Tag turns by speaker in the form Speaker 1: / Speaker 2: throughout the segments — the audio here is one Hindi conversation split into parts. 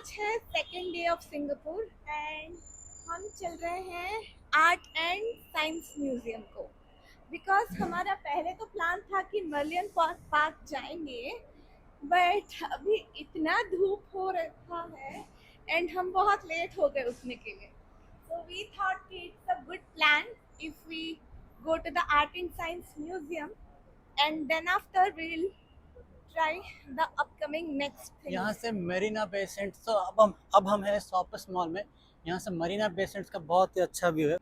Speaker 1: आज है second day of Singapore and हम चल रहे हैं आर्ट एंड साइंस म्यूजियम को बिकॉज हमारा पहले तो प्लान था कि मर्लियन पार्क जाएंगे बट अभी इतना धूप हो रहा है एंड हम बहुत लेट हो गए उठने के लिए सो वी थॉट कि it's a good plan if we go to the art and science museum and then after we'll try the upcoming next thing.
Speaker 2: यहाँ से मरीना बे सेंट्स तो अब हम हैं शॉपर्स मॉल में। यहाँ से मरीना बे सेंट्स का बहुत ही अच्छा व्यू है।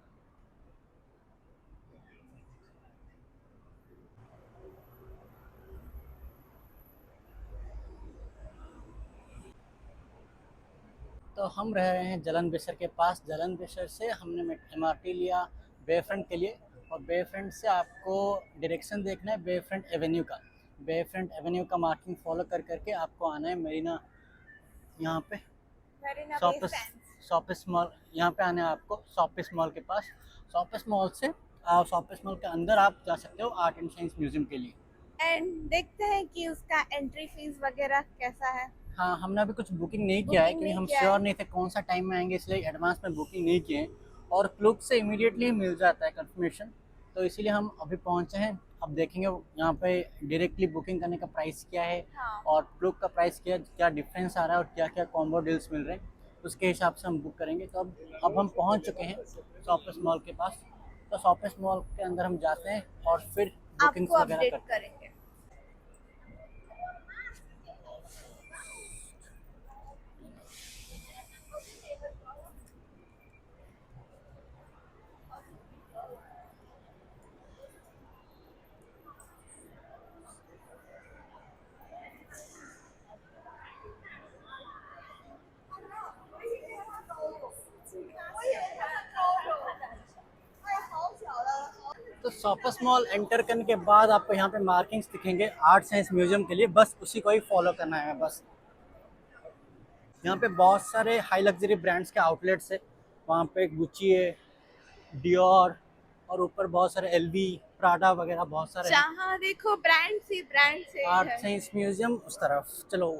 Speaker 2: तो हम रह रहे हैं जलन बेसर के पास। जलन बेसर से हमने MRT लिया बे फ्रंट के लिए, और बे फ्रंट से आपको डायरेक्शन देखना है बे फ्रंट एवेन्यू का। बे फ्रंट एवेन्यू का मार्किंग फॉलो कर करके आपको आना है मरीना, यहाँ पे
Speaker 1: Marina Bay
Speaker 2: शॉपिस
Speaker 1: Sands.
Speaker 2: शॉपिस मॉल। यहाँ पे आना है आपको शॉपिस मॉल के पास। शॉपिस मॉल से आप शॉपिस मॉल के अंदर आप जा सकते हो आर्ट एंड साइंस म्यूजियम के लिए।
Speaker 1: एंड देखते हैं कि उसका एंट्री फीस वगैरह कैसा है।
Speaker 2: हाँ, हमने अभी कुछ बुकिंग नहीं किया है क्योंकि हम श्योर
Speaker 1: है।
Speaker 2: नहीं थे कौन सा टाइम में आएंगे, इसलिए एडवांस में बुकिंग नहीं किए हैं। और क्लूक से इमीडिएटली मिल जाता है कंफर्मेशन, तो इसीलिए हम अभी पहुँचे हैं। अब देखेंगे यहाँ पे डायरेक्टली बुकिंग करने का प्राइस क्या है,
Speaker 1: हाँ।
Speaker 2: और क्लूक का प्राइस क्या डिफरेंस आ रहा है, और क्या क्या कॉम्बो डील्स मिल रहे हैं, उसके हिसाब से हम बुक करेंगे। तो अब हम पहुँच चुके हैं शॉपिस मॉल के पास। तो शॉपिस मॉल के अंदर हम जाते हैं और फिर बुकिंग्स
Speaker 1: आपको
Speaker 2: वगैरह
Speaker 1: अपडेट
Speaker 2: करते हैं।
Speaker 1: करेंगे।
Speaker 2: तो शॉपिस मॉल एंटर करने के बाद आपको यहाँ पे मार्किंग्स दिखेंगे आर्ट साइंस म्यूजियम के लिए, बस उसी को ही फॉलो करना है बस। यहाँ पे बहुत सारे हाई लग्जरी ब्रांड्स के आउटलेट्स है। वहाँ पे गुच्ची है, डियोर, और ऊपर बहुत सारे LV, प्राडा वगैरह बहुत सारे हैं।
Speaker 1: जहाँ देखो ब्रांड से
Speaker 2: आर्ट
Speaker 1: है।
Speaker 2: साइंस म्यूजियम उस तरफ चलो।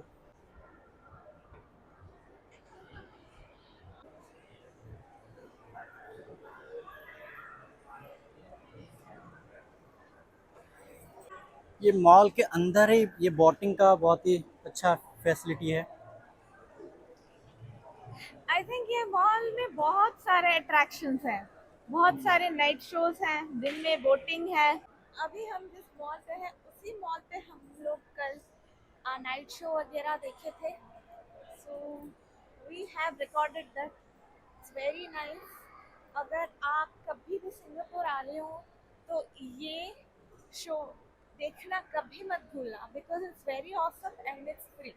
Speaker 2: ये मॉल के अंदर ही ये बोटिंग का बहुत ही अच्छा फैसिलिटी है।
Speaker 1: आई थिंक ये मॉल में बहुत सारे अट्रैक्शंस हैं, बहुत सारे नाइट शोज हैं, दिन में बोटिंग है। अभी हम जिस मॉल पे हैं उसी मॉल पे हम लोग कल नाइट शो वगैरह देखे थे। So we have recorded that. It's very nice. अगर आप कभी भी सिंगापुर आ रहे हो तो ये शो देखना कभी मत भूलना because it's very awesome and it's free.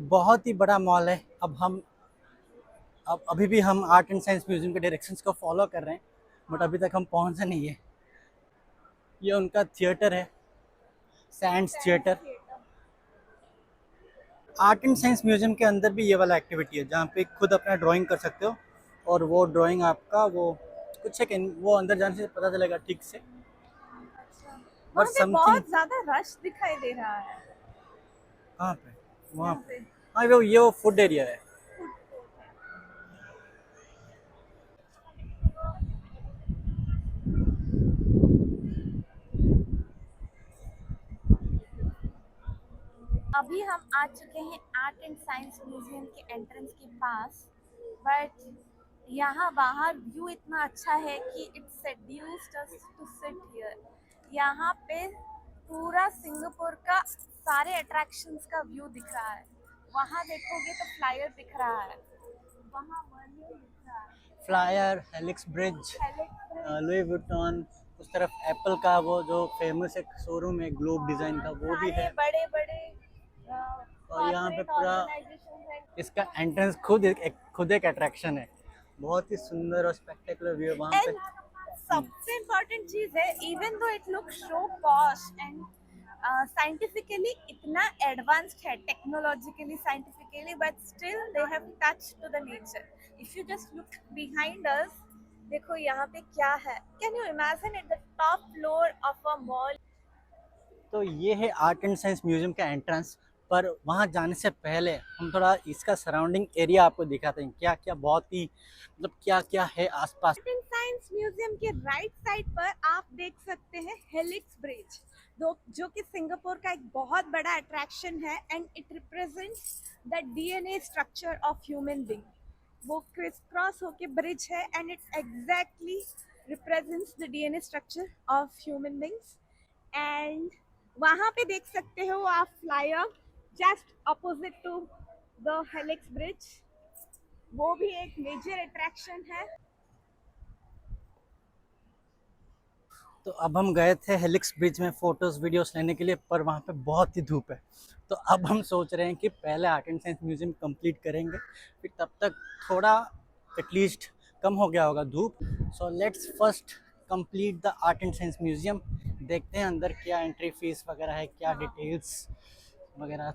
Speaker 2: बहुत ही बड़ा मॉल है। अब अभी भी हम आर्ट एंड साइंस म्यूजियम के डायरेक्शंस को फॉलो कर रहे हैं, बट अभी तक हम पहुंचे नहीं है। ये उनका थिएटर है, Sands theatre. Art and science museum के अंदर भी ये वाला एक्टिविटी है जहाँ पे खुद अपना ड्राइंग कर सकते हो, और वो ड्राइंग आपका वो कुछ सेकेंड वो अंदर जाने से पता चलेगा ठीक से।
Speaker 1: वहाँ
Speaker 2: बट
Speaker 1: पे
Speaker 2: समथिंग
Speaker 1: बहुत ज्यादा रश दिखाई दे रहा है।
Speaker 2: कहाँ पे? वहाँ
Speaker 1: यहाँ
Speaker 2: पे।
Speaker 1: पे
Speaker 2: हाँ, वो फूड एरिया है।
Speaker 1: अभी हम आ चुके हैं आर्ट एंड साइंस म्यूजियम के एंट्रेंस के पास, बट यहाँ बाहर व्यू इतना अच्छा है कि it's seduced us to sit here. यहाँ पे पूरा सिंगापुर का सारे अट्रैक्शंस का व्यू दिख रहा है। वहाँ देखोगे तो फ्लायर दिख रहा है, वहाँ मर्लियन दिख रहा है,
Speaker 2: flyer, helix bridge, Louis Vuitton, उस तरफ एप्पल का वो जो फेमस एक शोरूम है ग्लोब डिजाइन का, वो भी है।
Speaker 1: बड़े बड़े
Speaker 2: और यहाँ पे पूरा इसका एंट्रेंस खुद एक अट्रैक्शन है। बहुत ही सुंदर और स्पेक्टेकुलर व्यू है वहाँ पे।
Speaker 1: सबसे इम्पोर्टेंट चीज है, even though it look so posh and scientifically इतना एडवांस्ड है, technologically scientifically, but still they have touch to the nature. If you just look behind us देखो यहाँ पे क्या है, can you imagine at the top floor of a mall.
Speaker 2: तो ये है आर्ट एंड साइंस म्यूजियम का एंट्रेंस। पर वहाँ जाने से पहले हम थोड़ा इसका सराउंडिंग एरिया आपको दिखाते हैं, क्या क्या बहुत ही मतलब क्या क्या है आसपास।
Speaker 1: आर्ट एंड साइंस म्यूजियम के राइट साइड पर आप देख सकते हैं हेलिक्स ब्रिज, जो कि सिंगापुर का एक बहुत बड़ा अट्रैक्शन है and it represents the DNA structure of human being. वो क्रिस क्रॉस होके ब्रिज है and it exactly represents the DNA structure of human beings. And वहाँ पे देख सकते हो आप flyer just opposite to the helix bridge, वो भी एक मेजर अट्रैक्शन है।
Speaker 2: तो अब हम गए थे हेलिक्स ब्रिज में फ़ोटोज़ वीडियोस लेने के लिए, पर वहाँ पे बहुत ही धूप है। तो अब हम सोच रहे हैं कि पहले art and science museum complete करेंगे, फिर तब तक थोड़ा एटलीस्ट कम हो गया होगा धूप। So let's first complete the art and science museum. देखते हैं अंदर क्या एंट्री फीस वगैरह है, क्या डिटेल्स वगैरह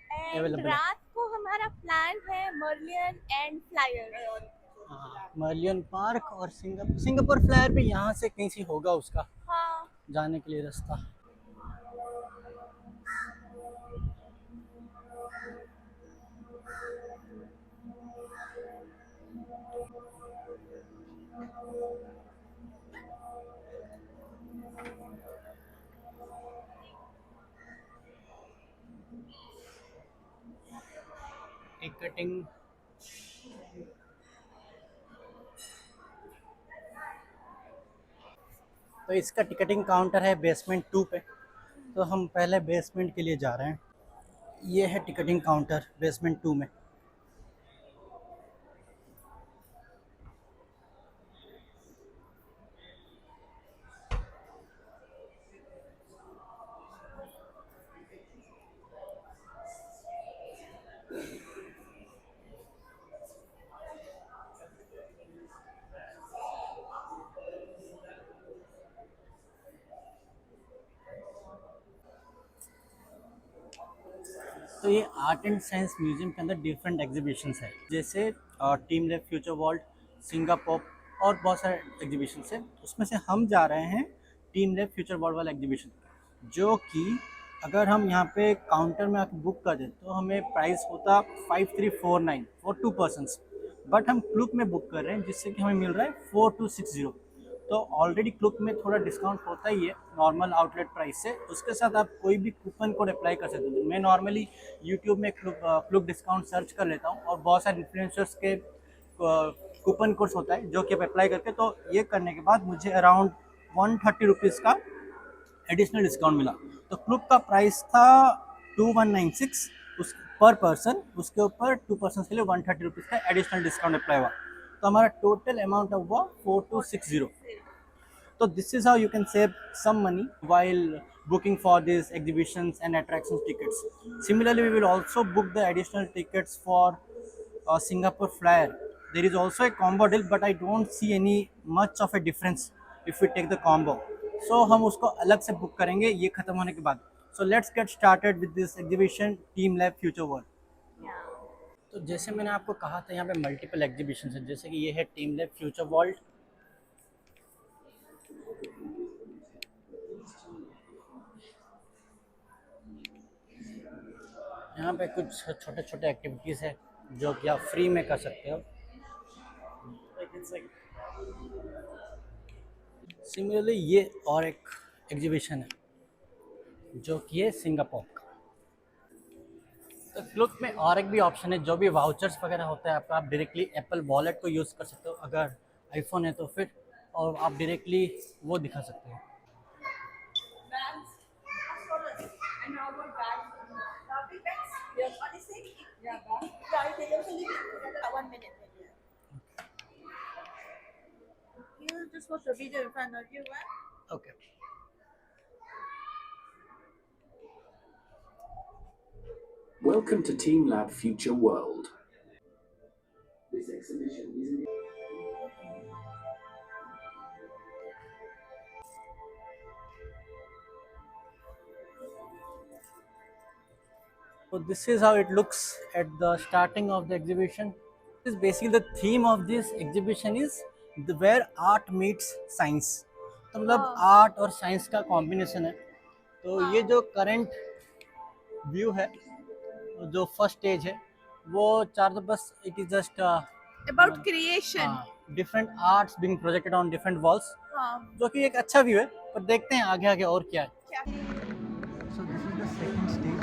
Speaker 1: एंड
Speaker 2: अवेलेबल है।
Speaker 1: रात को हमारा प्लान है मर्लियन एंड फ्लायर।
Speaker 2: हाँ, मर्लियन पार्क और सिंगापुर फ्लायर भी यहाँ से कहीं से होगा उसका
Speaker 1: हाँ,
Speaker 2: जाने के लिए रास्ता। टिकटिंग तो इसका टिकटिंग काउंटर है बेसमेंट 2 पे। तो हम पहले बेसमेंट के लिए जा रहे हैं। ये है टिकटिंग काउंटर बेसमेंट 2 में। तो ये आर्ट एंड साइंस म्यूजियम के अंदर डिफरेंट एग्जीबिशंस है, जैसे team lab future world, Singapore और बहुत सारे एग्जीबिशंस है। उसमें से हम जा रहे हैं टीम लैब फ्यूचर वर्ल्ड वाला एग्जीबिशन, जो कि अगर हम यहाँ पे काउंटर में आके बुक कर दें तो हमें प्राइस होता 5349 फॉर 2 पर्सनस। बट हम क्लूक में बुक कर रहे हैं जिससे कि हमें मिल रहा है 4260। तो ऑलरेडी क्लूक में थोड़ा डिस्काउंट होता ही है नॉर्मल आउटलेट प्राइस से। उसके साथ आप कोई भी कूपन कोड अप्लाई कर सकते हो। मैं नॉर्मली यूट्यूब में क्लूक डिस्काउंट सर्च कर लेता हूँ और बहुत सारे इन्फ्लुएंसर्स के कूपन कोड्स होता है जो कि आप अप्लाई करके, तो ये करने के बाद मुझे अराउंड 130 रुपीज़ का एडिशनल डिस्काउंट मिला। तो क्लूब का प्राइस था 2196 उस पर पर्सन, उसके ऊपर 2 पर्सन के लिए 130 रुपीज़ का एडिशनल डिस्काउंट अप्लाई हुआ। तो हमारा टोटल अमाउंट हुआ 4260। So this is how you can save some money while booking for these exhibitions and attractions tickets. Similarly, we will also book the additional tickets for Singapore Flyer. There is also a combo deal, but I don't see any much of a difference if we take the combo. So हम उसको अलग से book करेंगे ये खत्म होने के बाद। So let's get started with this exhibition Team Lab Future World. तो जैसे मैंने आपको कहा था यहाँ पे मल्टीपल एग्जीबिशन है, जैसे कि ये है टीम लैब फ्यूचर वर्ल्ड। यहाँ पे कुछ छोटे छोटे एक्टिविटीज़ है जो कि आप फ्री में कर सकते हो। सिमिलरली ये और एक एग्जीबिशन है जो कि है सिंगापुर का। तो क्लूक में और एक भी ऑप्शन है, जो भी वाउचर्स वगैरह होता है आपका, आप डायरेक्टली एप्पल वॉलेट को यूज़ कर सकते हो। अगर आईफोन है तो फिर, और आप डायरेक्टली वो दिखा सकते हो।
Speaker 3: You just watch the video in front of you, right?
Speaker 2: Okay
Speaker 4: Welcome to Team Lab Future World. This exhibition is in
Speaker 2: So this is how it looks at the starting of the exhibition. This basically the theme of this exhibition is where art meets science, तो मतलब
Speaker 1: हाँ।
Speaker 2: आर्ट और साइंस का कॉम्बिनेशन है। तो ये जो करंट व्यू है, जो फर्स्ट स्टेज है, वो चार तो बस it is just
Speaker 1: about creation.
Speaker 2: Different arts being projected on different walls,
Speaker 1: हाँ।
Speaker 2: जो कि एक अच्छा व्यू है। पर देखते हैं आगे आगे और क्या है।
Speaker 1: क्या?
Speaker 2: So this is the second stage,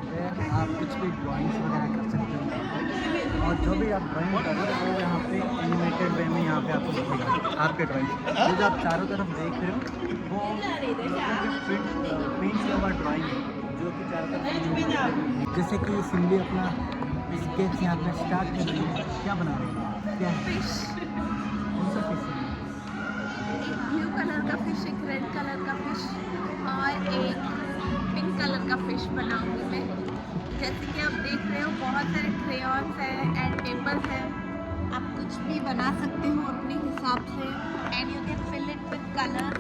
Speaker 2: where आप कुछ भी ड्राइंग्स वगैरह कर सकते हो, और जो भी आप ड्राइंग कर रहे हो वो यहाँ पे एनिमेटेड वे में यहाँ पे आपको दिखेगा आपके ड्राइंग। ये जो आप चारों तरफ देख रहे हो वो पेंट किया हुआ ड्राइंग है, जो कि चारों तरफ animated way में। जैसे कि सिमली अपना स्केच यहाँ पे स्टार्ट कर रही है। क्या बना रही है? क्या है?
Speaker 1: फिश।
Speaker 2: कौन सा फिश है?
Speaker 1: एक ब्लू कलर का फिश, एक रेड कलर का फिश और एक पिंक कलर का फिश बनाऊंगी मैं। जैसे कि आप देख रहे हो बहुत सारे क्रेयॉन्स हैं एंड पेपर्स हैं, आप कुछ भी बना सकते हो अपने हिसाब से and you can fill it with colour.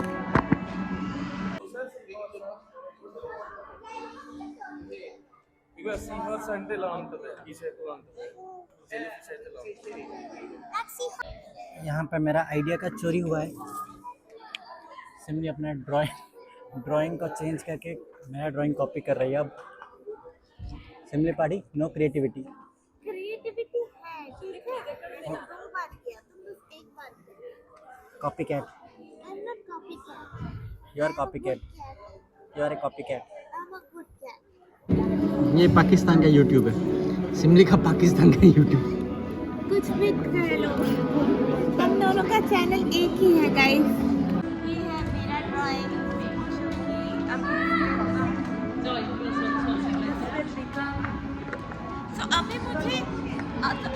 Speaker 5: ಈಗ ಸೀಹರ್ಸ್ ಅಂಟಿಲ್ಲ ಅಂತದೆ ಈ ಸೈಡ್ ಅಂತದೆ ಜೆಲಿಫಿಶ್ ಐತಲ್ಲ
Speaker 2: यहाँ पे मेरा आइडिया का चोरी हुआ है। सिमली अपना ड्राइंग को चेंज करके मेरा ड्राइंग कॉपी कर रही है अब। सिमली पाड़ी नो क्रिएटिविटी।
Speaker 1: क्रिएटिविटी है, ठीक है। मैंने 2 बार किया, तुम बस 1 बार किया।
Speaker 2: Copycat,
Speaker 1: I am not copycat,
Speaker 2: you are copycat, you are a copycat.
Speaker 1: I am a good cat.
Speaker 2: ये पाकिस्तान का यूट्यूब है, सिमली का पाकिस्तान का यूट्यूब।
Speaker 1: कुछ भी कर लो, हम दोनों का चैनल एक ही है गाइस। ये है मेरा ड्राइंग जो कि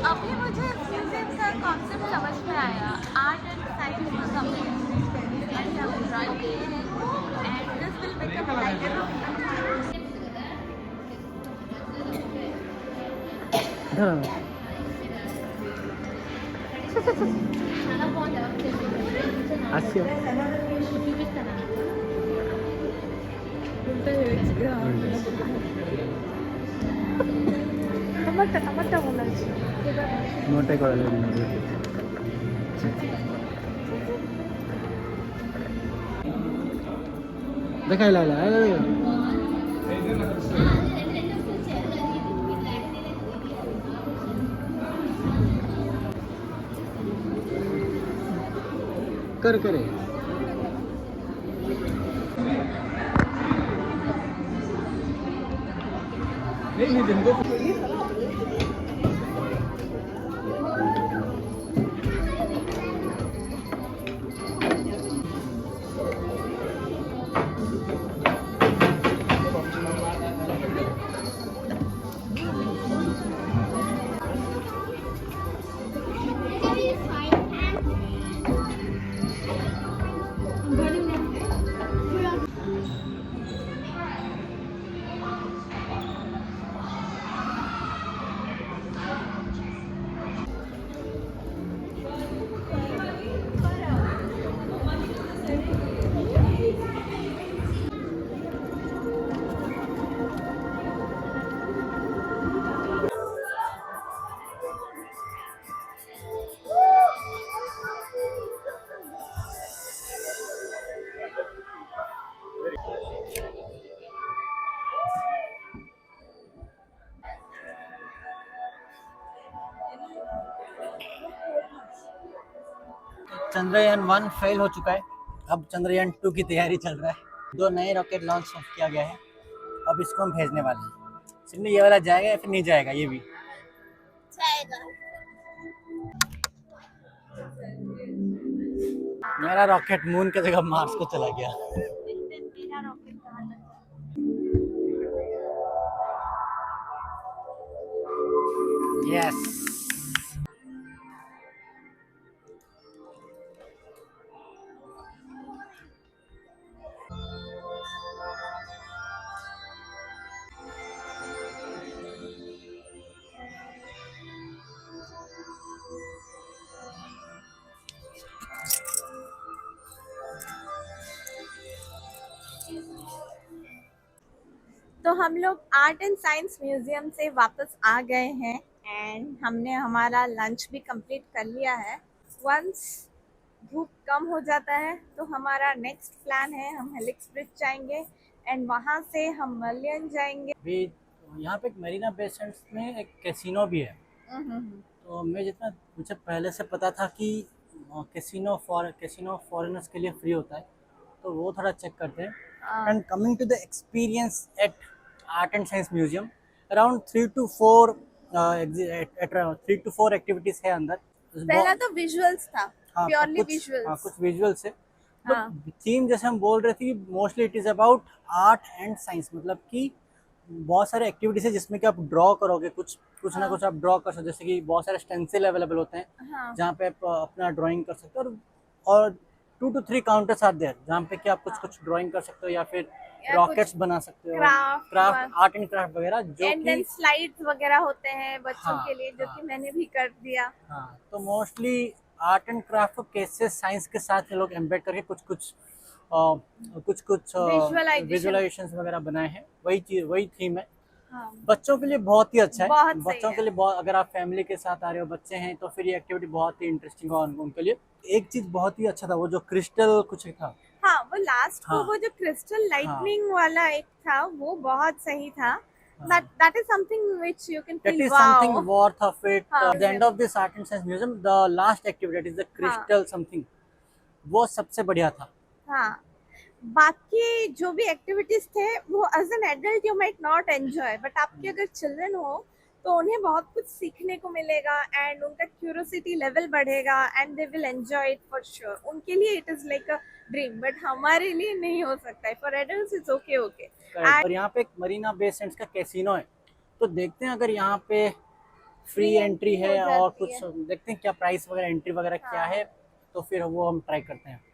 Speaker 1: अभी अभी मुझे म्यूजियम का कॉन्सेप्ट समझ में आया। आर्ट एंड साइंस का drawing and this will become like
Speaker 2: हास्य
Speaker 1: टमाटा होना चाहिए।
Speaker 2: मोटे कर देखाई ला कर करे नहीं दिन को चंद्रयान 1 फेल हो चुका है, अब चंद्रयान 2 की तैयारी चल रहा है। 2 नए रॉकेट लॉन्च किया गया है, अब इसको हम भेजने वाले हैं। सिमली ये वाला जाएगा या फिर नहीं जाएगा? ये भी
Speaker 1: जाएगा।
Speaker 2: मेरा रॉकेट मून की जगह मार्स को चला गया।
Speaker 1: मेरा रॉकेट कहाँ तक?
Speaker 2: यस
Speaker 1: तो हम लोग आर्ट एंड साइंस म्यूजियम से वापस आ गए हैं एंड हमने हमारा लंच भी कंप्लीट कर लिया है। वंस धूप कम हो जाता है तो हमारा नेक्स्ट प्लान है हम हेलिक्स ब्रिज जाएंगे एंड वहाँ से हम मलियन जाएंगे।
Speaker 2: भी यहाँ पे एक मरीना बे सेंट्स में एक कैसीनो भी है। तो मैं जितना मुझे पहले से पता था कि कैसीनो फॉरेनर्स के लिए फ्री होता है, तो वो थोड़ा चेक करते हैं। And coming to the experience at art and science museum, around 3 to 4 activities है अंदर।
Speaker 1: पहला तो विजुअल्स था,
Speaker 2: हाँ,
Speaker 1: प्योरली
Speaker 2: कुछ
Speaker 1: विजुअल्स।
Speaker 2: कुछ विजुअल्स है। तो
Speaker 1: हाँ।
Speaker 2: थीम जैसे हम बोल रहे थे कि mostly it is about art and science, मतलब कि बहुत सारे एक्टिविटीज है जिसमें कि आप ड्रॉ करोगे, कुछ कुछ ना कुछ आप ड्रॉ कर सकते हो। जैसे कि बहुत सारे स्टेंसिल अवेलेबल होते हैं
Speaker 1: हाँ।
Speaker 2: जहाँ पे आप अपना ड्राइंग कर सकते हो, और 2 to 3 काउंटर्स आर देयर जहाँ पे कि आप कुछ कुछ ड्राइंग कर सकते हो या फिर
Speaker 1: या
Speaker 2: रॉकेट्स बना सकते हो, क्राफ्ट आर्ट एंड क्राफ्ट वगैरह, जो
Speaker 1: एंड देन
Speaker 2: कि
Speaker 1: स्लाइड्स वगैरह होते हैं बच्चों
Speaker 2: हाँ,
Speaker 1: के लिए, जो
Speaker 2: हाँ।
Speaker 1: कि मैंने भी कर दिया।
Speaker 2: हाँ, तो मोस्टली आर्ट एंड क्राफ्ट को कैसे साइंस के साथ ये लोग एम्बेड करके कुछ कुछ विजुअलाइजेशंस वगैरह बनाए हैं, वही चीज वही थीम है।
Speaker 1: हाँ।
Speaker 2: बच्चों के लिए बहुत ही अच्छा है,
Speaker 1: बहुत सही
Speaker 2: बच्चों
Speaker 1: है।
Speaker 2: के लिए बहुत, अगर आप फैमिली के साथ आ रहे हो, बच्चे हैं, तो फिर ये एक्टिविटी बहुत ही इंटरेस्टिंग होगा उनके लिए। एक चीज बहुत ही अच्छा था, वो जो क्रिस्टल कुछ था।
Speaker 1: हाँ, वो लास्ट को
Speaker 2: हाँ,
Speaker 1: वो जो क्रिस्टल लाइटनिंग वाला एक था वो बहुत सही था।
Speaker 2: हाँ।
Speaker 1: That is something which you can
Speaker 2: That
Speaker 1: feel
Speaker 2: is something
Speaker 1: wow.
Speaker 2: worth of it.
Speaker 1: हाँ,
Speaker 2: The end of this art and science museum, the last activity, that is the crystal something, वो सबसे बढ़िया था।
Speaker 1: हाँ। बाकी जो भी एक्टिविटीज थे वो as an adult you might not enjoy, but आपके अगर चिल्ड्रन हो तो उन्हें बहुत कुछ सीखने को मिलेगा एंड उनका क्यूरियोसिटी लेवल बढ़ेगा and they will enjoy it for sure. उनके लिए it is like a dream, but हमारे लिए नहीं हो सकता है। For adults it's okay okay.
Speaker 2: और यहाँ पे एक मरीना बे सेंट्स का कैसीनो है, तो देखते हैं अगर यहाँ पे फ्री एंट्री है और कुछ देखते हैं क्या प्राइस वगैरह, एंट्री वगैरह क्या है, तो फिर वो हम ट्राई करते हैं।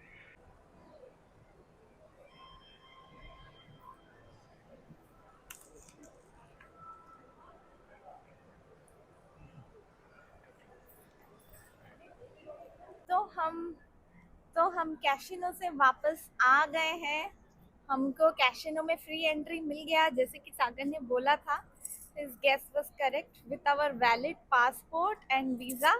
Speaker 1: तो हम कैशिनो से वापस आ गए हैं। हमको कैशिनो में फ्री एंट्री मिल गया जैसे कि सागर ने बोला था। His guess was correct. With our valid passport and visa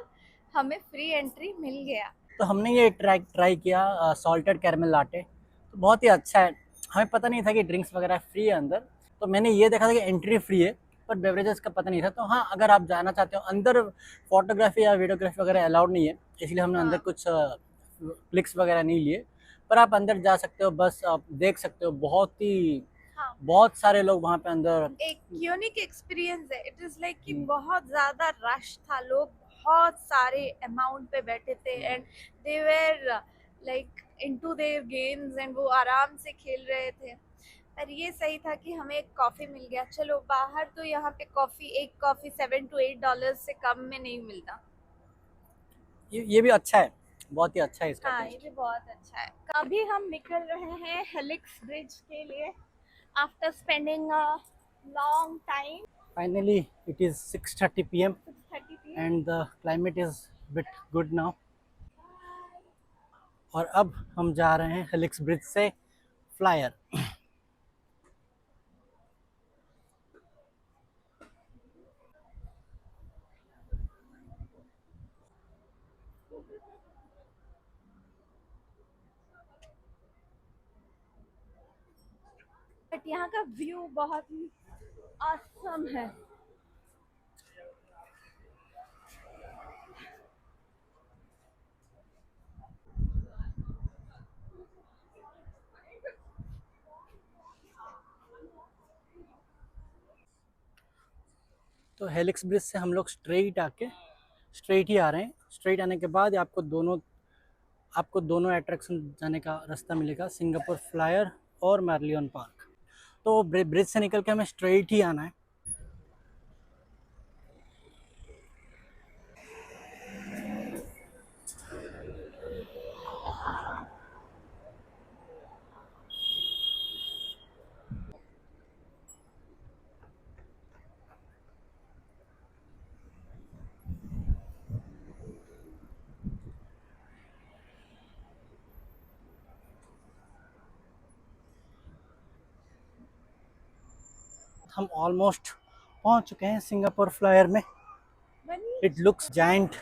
Speaker 1: हमें फ्री एंट्री मिल गया।
Speaker 2: तो हमने ये ट्राई किया सॉल्टेड कैरमल लाटे, तो बहुत ही अच्छा है। हमें पता नहीं था कि ड्रिंक्स वगैरह फ्री है अंदर, तो मैंने ये देखा था कि एंट्री फ्री है पर बेवरेजेस का पता नहीं था। तो हाँ, अगर आप जाना चाहते हो अंदर, फोटोग्राफी या वीडियोग्राफी वगैरह अलाउड नहीं है, इसलिए हमने अंदर कुछ क्लिक्स वगैरह नहीं लिए, पर आप अंदर जा सकते हो, बस आप देख सकते हो। बहुत सारे लोग वहाँ पे अंदर,
Speaker 1: एक यूनिक एक्सपीरियंस है। इट इज लाइक कि बहुत ज्यादा रश था, लोग बहुत सारे अमाउंट पे बैठे थे and they were like into their games and वो आराम से खेल रहे थे। पर ये सही था कि हमें एक कॉफी मिल गया। चलो, बाहर तो यहाँ पे एक कॉफी $7 to $8 से कम में नहीं मिलता।
Speaker 2: ये भी अच्छा है, बहुत ही अच्छा है इसका
Speaker 1: हाँ,
Speaker 2: टेस्ट।
Speaker 1: ये भी बहुत अच्छा है। अभी हम निकल रहे हैं हेलिक्स ब्रिज के लिए after spending a long time.
Speaker 2: Finally, it is 6:30 p.m.
Speaker 1: 6:30 p.m.
Speaker 2: and the climate is bit good now. और अब हम जा रहे हैं हेलिक्स ब्रिज से फ्लायर।
Speaker 1: बट यहाँ का व्यू बहुत ही ऑसम है।
Speaker 2: तो हेलिक्स ब्रिज से हम लोग स्ट्रेट ही आ रहे हैं। स्ट्रेट आने के बाद आपको दोनों अट्रैक्शन जाने का रास्ता मिलेगा, सिंगापुर फ्लायर और मैरलियन पार्क। तो ब्रिज से निकल के हमें स्ट्रेट ही आना है। हम ऑलमोस्ट पहुंच चुके हैं सिंगापुर फ्लायर में। It looks giant.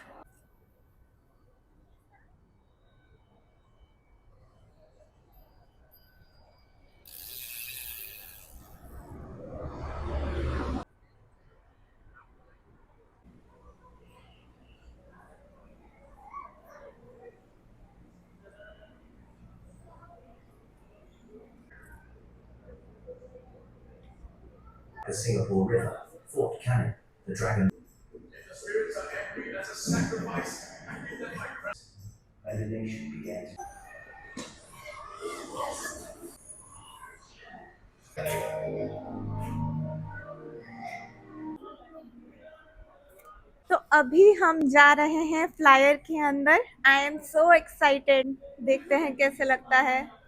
Speaker 6: The Singapore River, Fort Canning, the Dragon. Meditation began.
Speaker 1: तो अभी हम जा रहे हैं फ्लायर के अंदर। आई एम सो एक्साइटेड, देखते हैं कैसे लगता है।